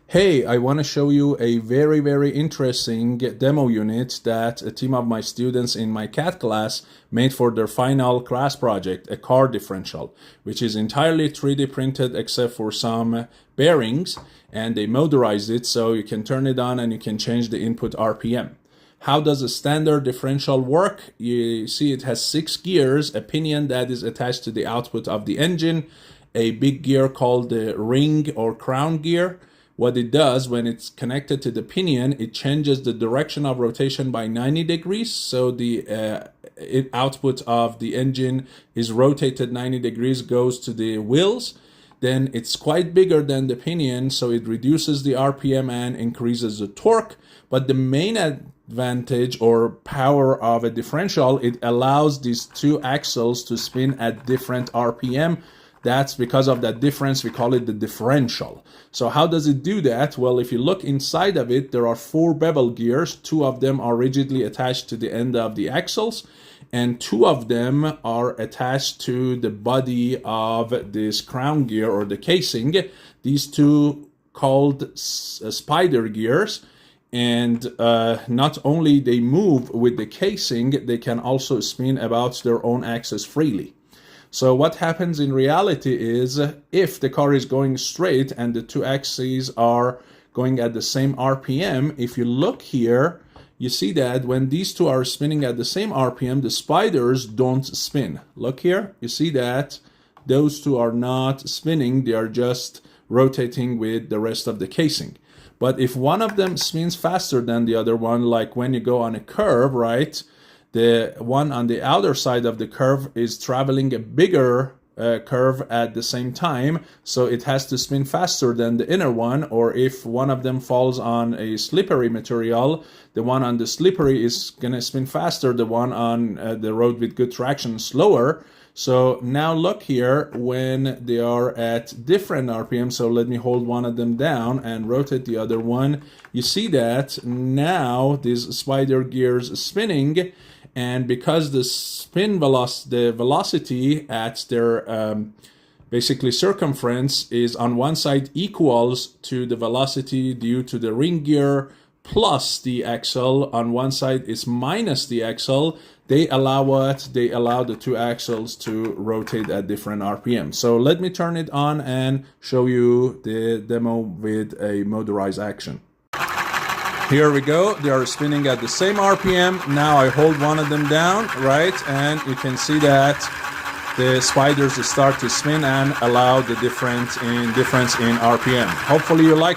Hey, I want to show you a very interesting demo unit that a team of my students in my CAD class made for their final class project, a car differential, which is entirely 3D printed except for some bearings, and they motorized it so you can turn it on and you can change the input RPM. How does a standard differential work? You see it has 6 gears, a pinion that is attached to the output of the engine, a big gear called the ring or crown gear. What it does when it's connected to the pinion, it changes the direction of rotation by 90 degrees. So the output of the engine is rotated 90 degrees, goes to the wheels. Then it's quite bigger than the pinion, so it reduces the RPM and increases the torque. But the main advantage or power of a differential, it allows these two axles to spin at different RPM. That's because of that difference, we call it the differential. So how does it do that? Well, if you look inside of it, there are 4 bevel gears. 2 of them are rigidly attached to the end of the axles, and 2 of them are attached to the body of this crown gear or the casing. These 2 called spider gears. And not only they move with the casing, they can also spin about their own axis freely. So what happens in reality is if the car is going straight and the 2 axes are going at the same RPM, if you look here, you see that when these 2 are spinning at the same RPM, the spiders don't spin. Look here, you see that those 2 are not spinning, they are just rotating with the rest of the casing. But if one of them spins faster than the other one, like when you go on a curve, right? The one on the outer side of the curve is traveling a bigger curve at the same time, so it has to spin faster than the inner one. Or if one of them falls on a slippery material, the one on the slippery is going to spin faster, the one on the road with good traction slower. So now look here, when they are at different RPM, so let me hold one of them down and rotate the other one. You see that now these spider gears spinning, and because the spin velocity at their basically circumference is on one side equals to the velocity due to the ring gear plus the axle, on one side is minus the axle, they allow what? They allow the 2 axles to rotate at different RPM. So let me turn it on and show you the demo with a motorized action. Here we go, they are spinning at the same RPM. Now I hold one of them down, right? And you can see that the spiders start to spin and allow the difference in RPM. Hopefully you like